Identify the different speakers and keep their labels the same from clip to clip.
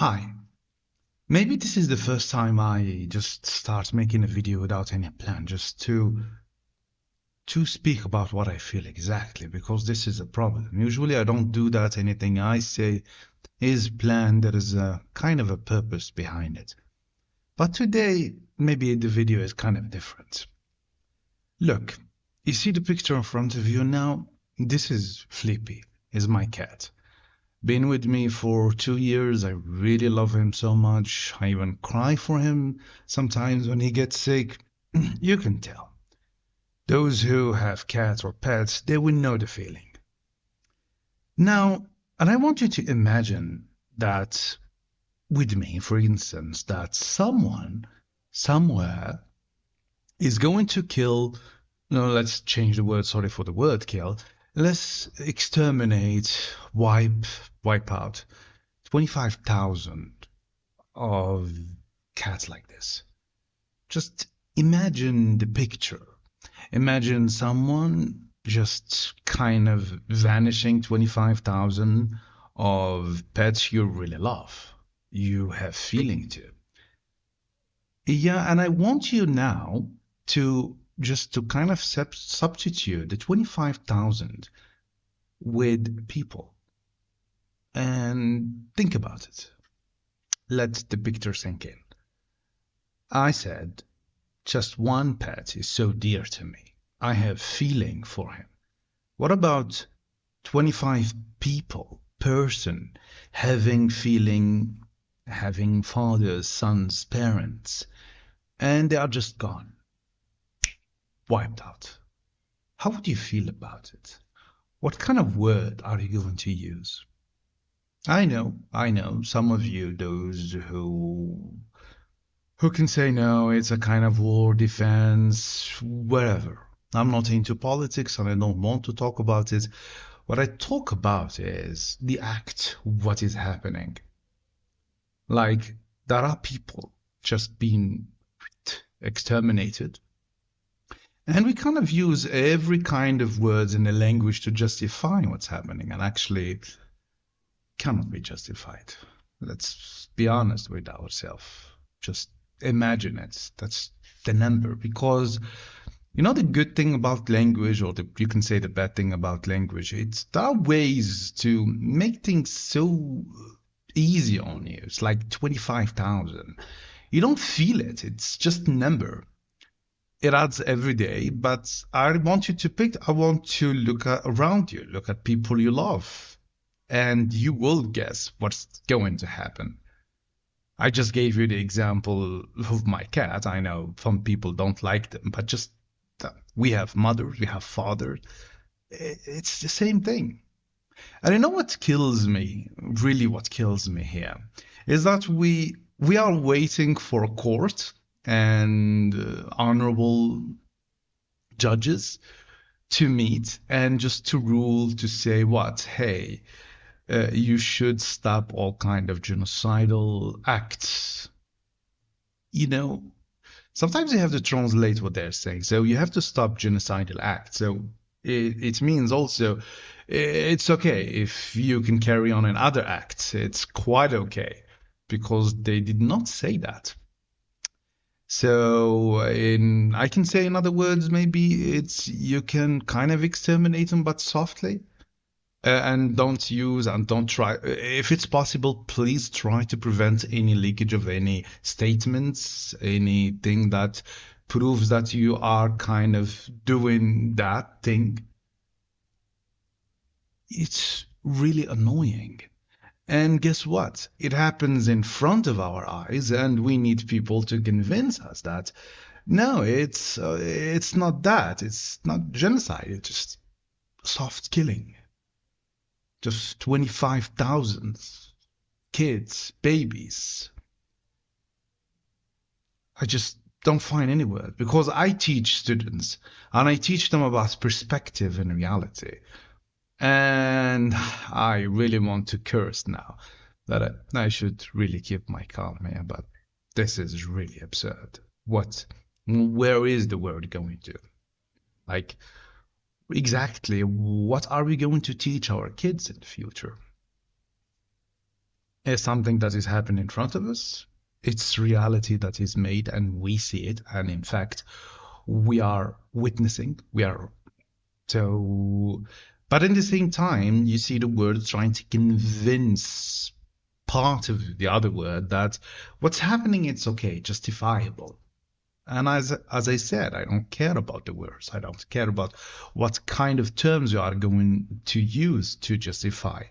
Speaker 1: Hi. Maybe this is the first time I just start making a video without any plan, just to speak about what I feel exactly, because this is a problem. Usually I don't do that. Anything I say is planned. There is a kind of a purpose behind it. But today, maybe the video is kind of different. Look, you see the picture in front of you now? This is Flippy, is my cat. Been with me for 2 years. I really love him so much. I even cry for him sometimes when he gets sick. You can tell. Those who have cats or pets, they will know the feeling. Now, and I want you to imagine that with me, for instance, that someone somewhere is going to kill, no, let's change the word, sorry for the word kill. Let's exterminate, wipe out 25,000 of cats like this. Just imagine the picture. Imagine someone just kind of vanishing 25,000 of pets you really love. You have feeling to. Yeah, and I want you now to kind of substitute the 25,000 with people and think about it. Let the picture sink in. I said, just one pet is so dear to me. I have feeling for him. What about 25 people, person, having feeling, having fathers, sons, parents, and they are just gone, wiped out? How would you feel about it? What kind of word are you going to use? I know, some of you, those who can say no, it's a kind of war, defense, wherever. I'm not into politics and I don't want to talk about it. What I talk about is the act, what is happening. Like, there are people just being exterminated. And we kind of use every kind of words in the language to justify what's happening, and actually cannot be justified. Let's be honest with ourselves. Just imagine it. That's the number. Because you know the good thing about language, or you can say the bad thing about language, there are ways to make things so easy on you. It's like 25,000. You don't feel it. It's just a number. It adds every day, but I want you to pick. I want to look around you, look at people you love, and you will guess what's going to happen. I just gave you the example of my cat. I know some people don't like them, but just we have mothers, we have fathers. It's the same thing. And you know what kills me? Really, what kills me here is that we are waiting for a court and honorable judges to meet and just to rule, to say what, hey, you should stop all kind of genocidal acts. You know, sometimes you have to translate what they're saying. So you have to stop genocidal acts. So it means also it's okay if you can carry on in other acts. It's quite okay, because they did not say that. So I can say in other words, maybe it's you can kind of exterminate them, but softly. And don't use and don't try. If it's possible, please try to prevent any leakage of any statements, anything that proves that you are kind of doing that thing. It's really annoying. And guess what? It happens in front of our eyes, and we need people to convince us that no, it's not that. It's not genocide. It's just soft killing. Just 25,000 kids, babies. I just don't find any word, because I teach students and I teach them about perspective and reality. And I really want to curse now, that I should really keep my calm here, but this is really absurd. Where is the world going to? Like, exactly what are we going to teach our kids in the future? is something that is happening in front of us. It's reality that is made and we see it. And in fact, we are witnessing, we are so, but in the same time, you see the word trying to convince part of the other word that what's happening, it's okay, justifiable. And as I said, I don't care about the words. I don't care about what kind of terms you are going to use to justify.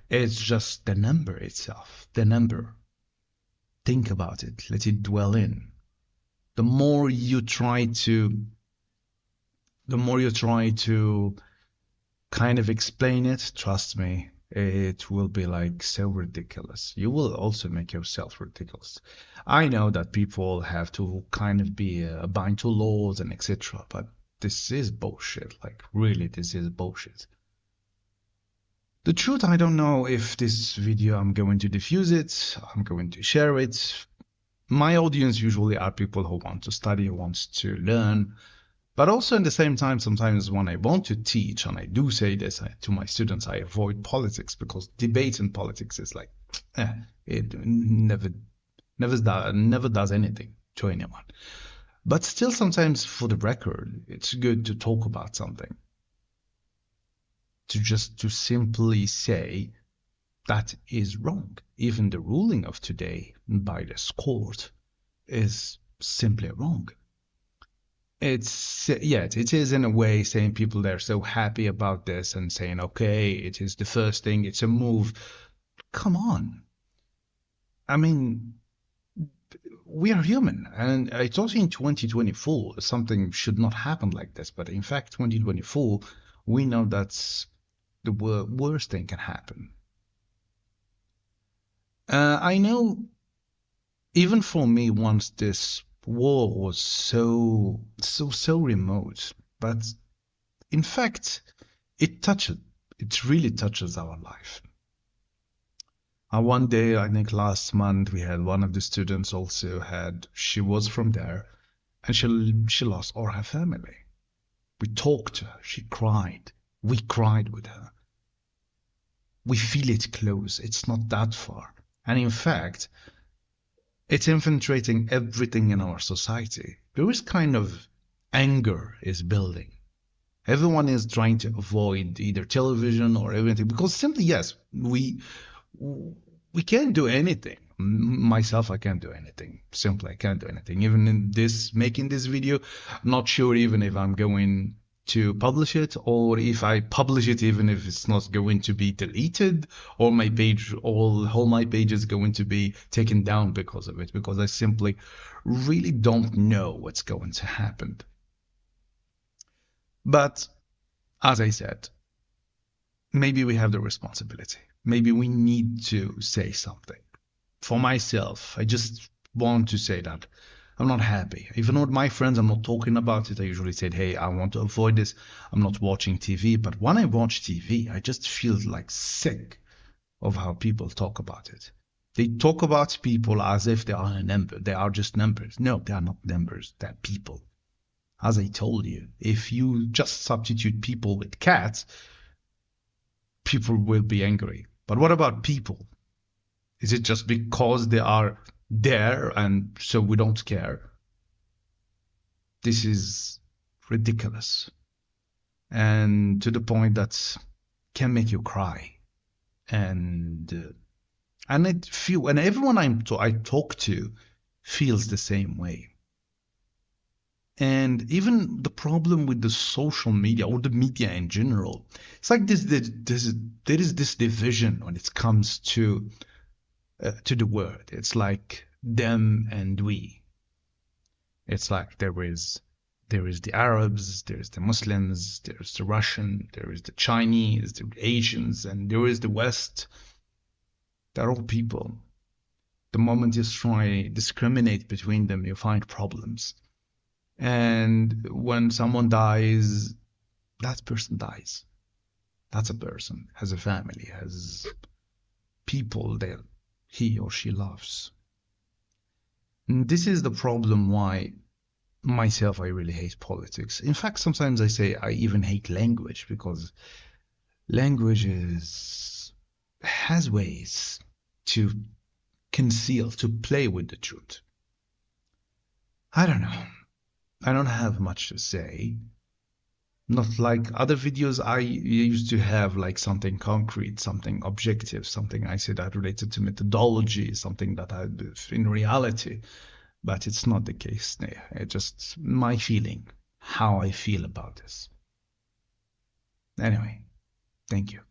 Speaker 1: It's just the number itself. The number. Think about it. Let it dwell in. The more you try to, the more you try to kind of explain it, trust me, it will be like so ridiculous. You will also make yourself ridiculous. I know that people have to kind of be bind to laws and etc. But this is bullshit. Like really, this is bullshit. The truth, I don't know if this video I'm going to diffuse it, I'm going to share it. My audience usually are people who want to study, who wants to learn, but also in the same time, sometimes when I want to teach, and I do say this to my students, I avoid politics because debate in politics is like, it never does anything to anyone. But still, sometimes for the record, it's good to talk about something. To simply say that is wrong. Even the ruling of today by this court is simply wrong. It's yeah, it is in a way saying people they're so happy about this and saying, okay, it is the first thing, it's a move. Come on. I mean, we are human, and I thought in 2024 something should not happen like this, but in fact, 2024, we know that's the worst thing can happen. I know, even for me, once this war was so remote, but in fact, it really touches our life. One day, I think last month, we had one of the students also she was from there, and she lost all her family. We talked to her, she cried, we cried with her. We feel it close, it's not that far. And in fact, it's infiltrating everything in our society. There is kind of anger is building. Everyone is trying to avoid either television or everything because simply, yes, we can't do anything. Myself, I can't do anything. Simply, I can't do anything. Even in this, making this video, I'm not sure even if I'm going to publish it or if I publish it, even if it's not going to be deleted or my page, all my page is going to be taken down because of it, because I simply really don't know what's going to happen. But as I said, maybe we have the responsibility. Maybe we need to say something. For myself, I just want to say that I'm not happy. Even with my friends, I'm not talking about it. I usually say, hey, I want to avoid this. I'm not watching TV. But when I watch TV, I just feel like sick of how people talk about it. They talk about people as if they are a number. They are just numbers. No, they are not numbers. They're people. As I told you, if you just substitute people with cats, people will be angry. But what about people? Is it just because they are there and so we don't care? This is ridiculous. And to the point that can make you cry. And everyone I talk to feels the same way. And even the problem with the social media or the media in general, it's like there is this division when it comes to the word. It's like them and we. It's like there is the Arabs, there is the Muslims, there is the Russian, there is the Chinese, the Asians, and there is the West. They're all people. The moment you try to discriminate between them, you find problems. And when someone dies, that person dies. That's a person, has a family, has people that he or she loves. And this is the problem why myself, I really hate politics. In fact, sometimes I say I even hate language because language has ways to conceal, to play with the truth. I don't know. I don't have much to say. Not like other videos I used to have, like something concrete, something objective, something I said that related to methodology, something that I in reality. But it's not the case there. It's just my feeling, how I feel about this. Anyway, thank you.